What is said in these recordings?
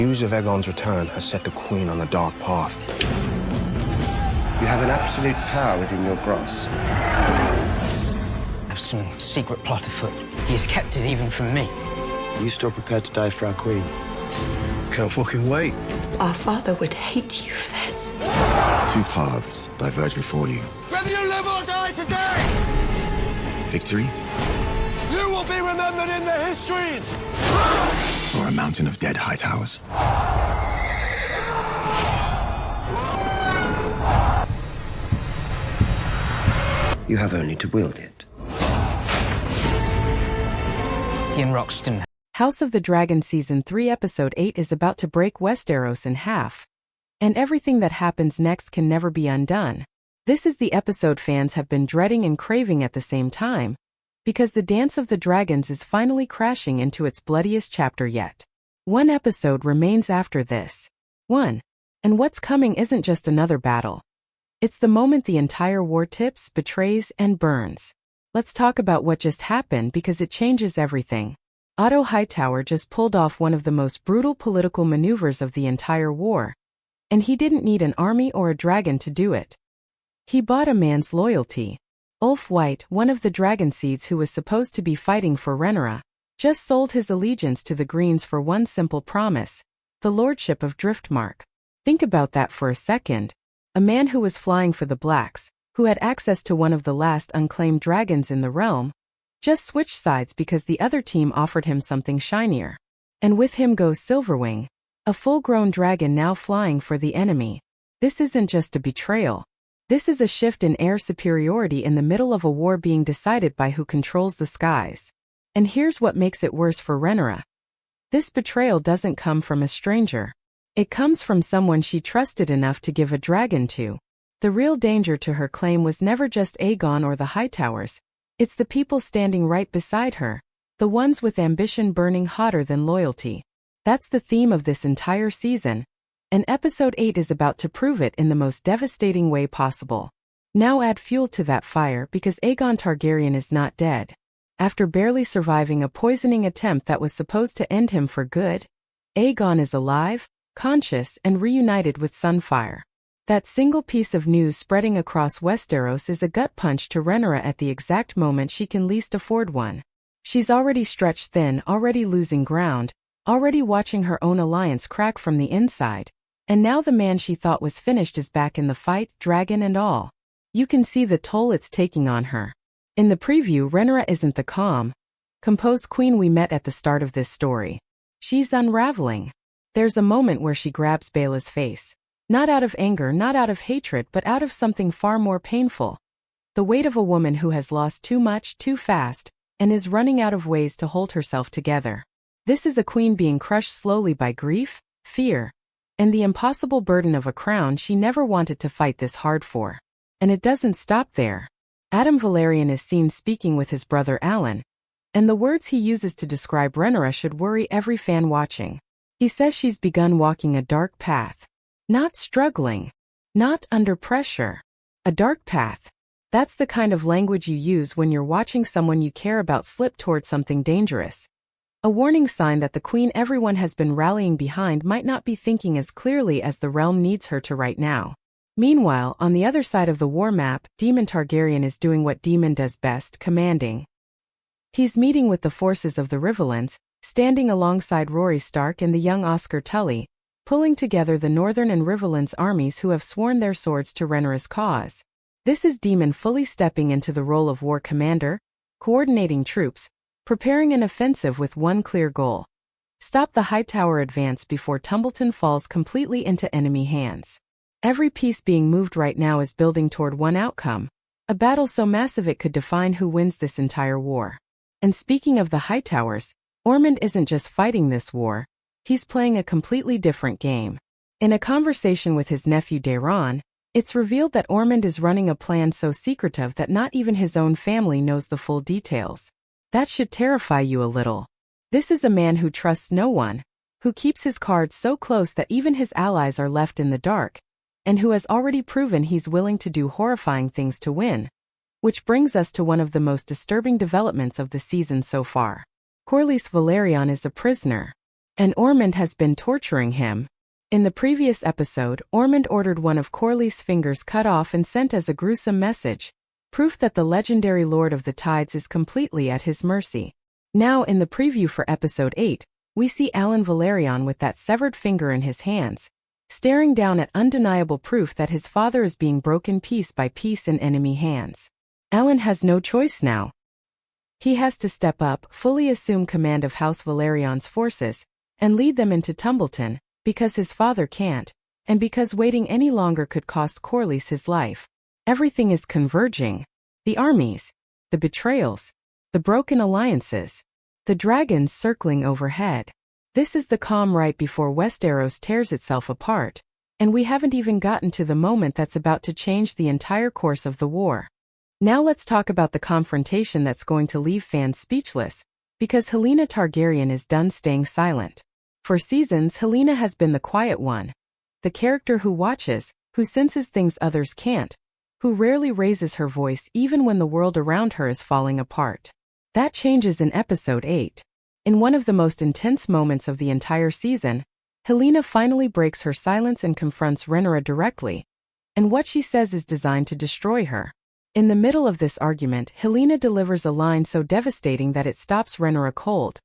News of Aegon's return has set the Queen on a dark path. You have an absolute power within your grasp. I have some secret plot afoot. He has kept it even from me. Are you still prepared to die for our Queen? Can't fucking wait. Our father would hate you for this. Two paths diverge before you. Whether you live or die today, Victory you will be remembered in the histories. or a mountain of dead high towers. You have only to wield it. Ian Roxton. House of the Dragon Season 3 Episode 8 is about to break Westeros in half. And everything that happens next can never be undone. This is the episode fans have been dreading and craving at the same time, because the Dance of the Dragons is finally crashing into its bloodiest chapter yet. One episode remains after this. One. And what's coming isn't just another battle. It's the moment the entire war tips, betrays, and burns. Let's talk about what just happened because it changes everything. Otto Hightower just pulled off one of the most brutal political maneuvers of the entire war. And he didn't need an army or a dragon to do it. He bought a man's loyalty. Ulf White, one of the dragon seeds who was supposed to be fighting for Rhaenyra, just sold his allegiance to the Greens for one simple promise: the lordship of Driftmark. Think about that for a second. A man who was flying for the Blacks, who had access to one of the last unclaimed dragons in the realm, just switched sides because the other team offered him something shinier. And with him goes Silverwing, a full-grown dragon now flying for the enemy. This isn't just a betrayal. This is a shift in air superiority in the middle of a war being decided by who controls the skies. And here's what makes it worse for Rhaenyra. This betrayal doesn't come from a stranger. It comes from someone she trusted enough to give a dragon to. The real danger to her claim was never just Aegon or the Hightowers. It's the people standing right beside her, the ones with ambition burning hotter than loyalty. That's the theme of this entire season. And Episode 8 is about to prove it in the most devastating way possible. Now add fuel to that fire because Aegon Targaryen is not dead. After barely surviving a poisoning attempt that was supposed to end him for good, Aegon is alive, conscious, and reunited with Sunfire. That single piece of news spreading across Westeros is a gut punch to Rhaenyra at the exact moment she can least afford one. She's already stretched thin, already losing ground, already watching her own alliance crack from the inside. And now the man she thought was finished is back in the fight, dragon and all. You can see the toll it's taking on her. In the preview, Rhaenyra isn't the calm, composed queen we met at the start of this story. She's unraveling. There's a moment where she grabs Baela's face. Not out of anger, not out of hatred, but out of something far more painful. The weight of a woman who has lost too much, too fast, and is running out of ways to hold herself together. This is a queen being crushed slowly by grief, fear, and the impossible burden of a crown she never wanted to fight this hard for. And it doesn't stop there. Aegon Velaryon is seen speaking with his brother Alan, and the words he uses to describe Rhaenyra should worry every fan watching. He says she's begun walking a dark path. Not struggling. Not under pressure. A dark path. That's the kind of language you use when you're watching someone you care about slip toward something dangerous. A warning sign that the queen everyone has been rallying behind might not be thinking as clearly as the realm needs her to right now. Meanwhile, on the other side of the war map, Daemon Targaryen is doing what Daemon does best, commanding. He's meeting with the forces of the Rivellins, standing alongside Rory Stark and the young Oscar Tully, pulling together the Northern and Rivellins armies who have sworn their swords to Rhaenyra's cause. This is Daemon fully stepping into the role of war commander, coordinating troops, preparing an offensive with one clear goal: stop the Hightower advance before Tumbleton falls completely into enemy hands. Every piece being moved right now is building toward one outcome, a battle so massive it could define who wins this entire war. And speaking of the Hightowers, Ormund isn't just fighting this war, he's playing a completely different game. In a conversation with his nephew Daemon, it's revealed that Ormund is running a plan so secretive that not even his own family knows the full details. That should terrify you a little. This is a man who trusts no one, who keeps his cards so close that even his allies are left in the dark, and who has already proven he's willing to do horrifying things to win. Which brings us to one of the most disturbing developments of the season so far. Corlys Velaryon is a prisoner. And Ormond has been torturing him. In the previous episode, Ormond ordered one of Corlys' fingers cut off and sent as a gruesome message, proof that the legendary Lord of the Tides is completely at his mercy. Now in the preview for episode 8, we see Aegon Velaryon with that severed finger in his hands, staring down at undeniable proof that his father is being broken piece by piece in enemy hands. Aegon has no choice now. He has to step up, fully assume command of House Velaryon's forces, and lead them into Tumbleton, because his father can't, and because waiting any longer could cost Corlys his life. Everything is converging. The armies, the betrayals, the broken alliances, the dragons circling overhead. This is the calm right before Westeros tears itself apart, and we haven't even gotten to the moment that's about to change the entire course of the war. Now let's talk about the confrontation that's going to leave fans speechless, because Helaena Targaryen is done staying silent. For seasons, Helaena has been the quiet one, the character who watches, who senses things others can't, who rarely raises her voice even when the world around her is falling apart. That changes in episode 8. In one of the most intense moments of the entire season, Helaena finally breaks her silence and confronts Rhaenyra directly, and what she says is designed to destroy her. In the middle of this argument, Helaena delivers a line so devastating that it stops Rhaenyra cold.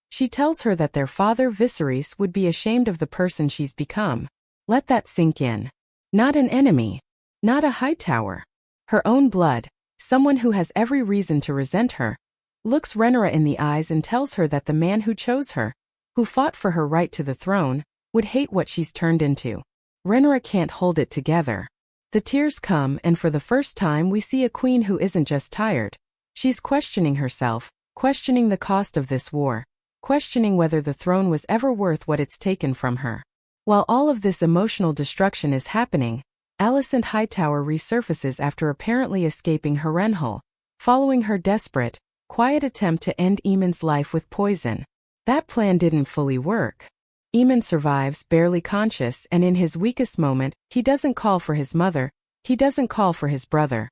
She tells her that their father Viserys would be ashamed of the person she's become. Let that sink in. Not an enemy. Not a Hightower. Her own blood, someone who has every reason to resent her, looks Rhaenyra in the eyes and tells her that the man who chose her, who fought for her right to the throne, would hate what she's turned into. Rhaenyra can't hold it together. The tears come, and for the first time we see a queen who isn't just tired. She's questioning herself, questioning the cost of this war, questioning whether the throne was ever worth what it's taken from her. While all of this emotional destruction is happening, Alicent Hightower resurfaces after apparently escaping Harrenhal, following her desperate, quiet attempt to end Aemond's life with poison. That plan didn't fully work. Aemond survives, barely conscious, and in his weakest moment, he doesn't call for his mother, he doesn't call for his brother.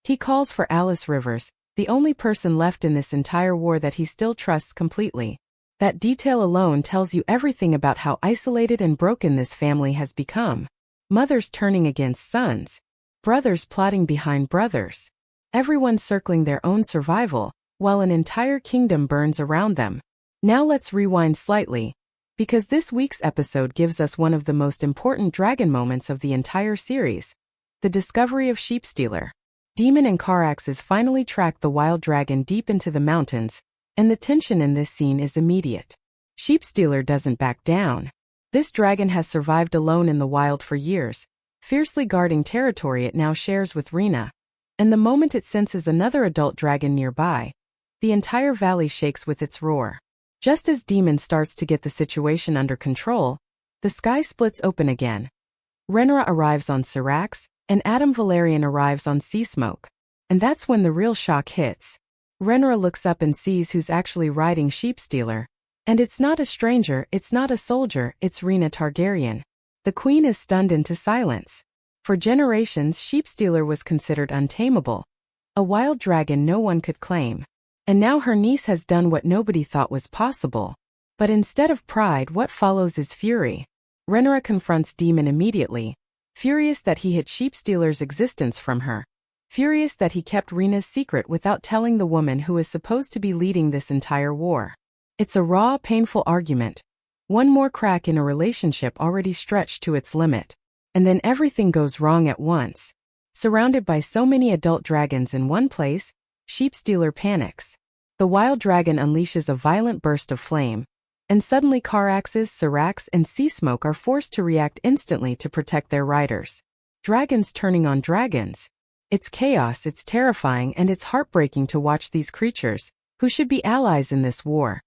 He calls for Alice Rivers, the only person left in this entire war that he still trusts completely. That detail alone tells you everything about how isolated and broken this family has become. Mothers turning against sons. Brothers plotting behind brothers. Everyone circling their own survival, while an entire kingdom burns around them. Now let's rewind slightly, because this week's episode gives us one of the most important dragon moments of the entire series. The discovery of Sheepstealer. Daemon and Caraxes finally track the wild dragon deep into the mountains, and the tension in this scene is immediate. Sheepstealer doesn't back down. This dragon has survived alone in the wild for years, fiercely guarding territory it now shares with Rhaenyra. And the moment it senses another adult dragon nearby, the entire valley shakes with its roar. Just as Daemon starts to get the situation under control, the sky splits open again. Rhaenyra arrives on Syrax, and Aegon Targaryen arrives on Seasmoke. And that's when the real shock hits. Rhaenyra looks up and sees who's actually riding Sheepstealer. And it's not a stranger, it's not a soldier, it's Rhaenyra Targaryen. The queen is stunned into silence. For generations, Sheepstealer was considered untamable, a wild dragon no one could claim. And now her niece has done what nobody thought was possible. But instead of pride, what follows is fury. Rhaenyra confronts Daemon immediately, furious that he hid Sheepstealer's existence from her, furious that he kept Rhaenyra's secret without telling the woman who is supposed to be leading this entire war. It's a raw, painful argument. One more crack in a relationship already stretched to its limit. And then everything goes wrong at once. Surrounded by so many adult dragons in one place, Sheepstealer panics. The wild dragon unleashes a violent burst of flame, and suddenly Caraxes, Syrax, and Seasmoke are forced to react instantly to protect their riders. Dragons turning on dragons. It's chaos, it's terrifying, and it's heartbreaking to watch these creatures, who should be allies in this war,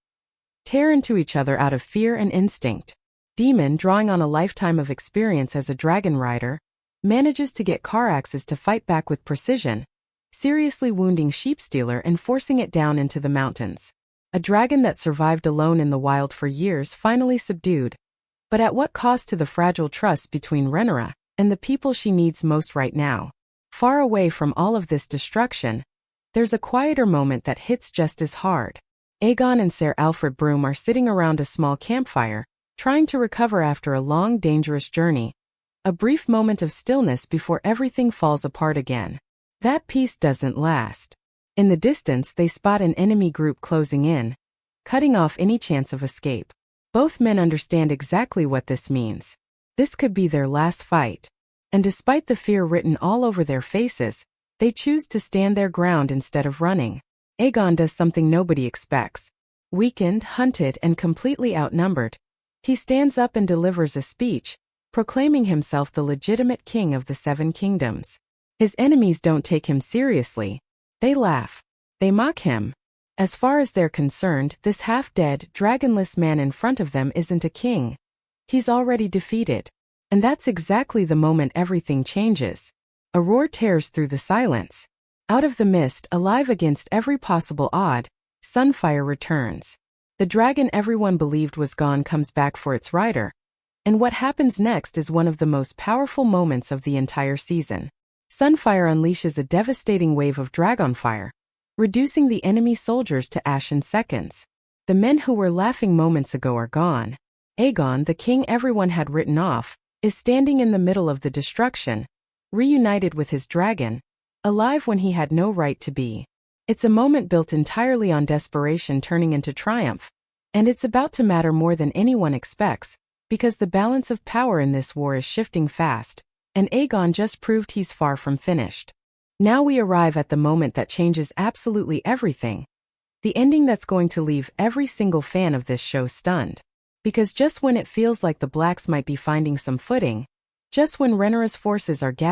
tear into each other out of fear and instinct. Daemon, drawing on a lifetime of experience as a dragon rider, manages to get Caraxes to fight back with precision, seriously wounding Sheepstealer and forcing it down into the mountains. A dragon that survived alone in the wild for years finally subdued. But at what cost to the fragile trust between Rhaenyra and the people she needs most right now? Far away from all of this destruction, there's a quieter moment that hits just as hard. Aegon and Ser Alfred Broom are sitting around a small campfire, trying to recover after a long, dangerous journey. A brief moment of stillness before everything falls apart again. That peace doesn't last. In the distance, they spot an enemy group closing in, cutting off any chance of escape. Both men understand exactly what this means. This could be their last fight. And despite the fear written all over their faces, they choose to stand their ground instead of running. Aegon does something nobody expects. Weakened, hunted, and completely outnumbered, he stands up and delivers a speech, proclaiming himself the legitimate king of the Seven Kingdoms. His enemies don't take him seriously. They laugh. They mock him. As far as they're concerned, this half-dead, dragonless man in front of them isn't a king. He's already defeated. And that's exactly the moment everything changes. A roar tears through the silence. Out of the mist, alive against every possible odd, Sunfire returns. The dragon everyone believed was gone comes back for its rider. And what happens next is one of the most powerful moments of the entire season. Sunfire unleashes a devastating wave of dragonfire, reducing the enemy soldiers to ash in seconds. The men who were laughing moments ago are gone. Aegon, the king everyone had written off, is standing in the middle of the destruction, reunited with his dragon, alive when he had no right to be. It's a moment built entirely on desperation turning into triumph, and it's about to matter more than anyone expects, because the balance of power in this war is shifting fast, and Aegon just proved he's far from finished. Now we arrive at the moment that changes absolutely everything. The ending that's going to leave every single fan of this show stunned. Because just when it feels like the Blacks might be finding some footing, just when Rhaenyra's forces are gathering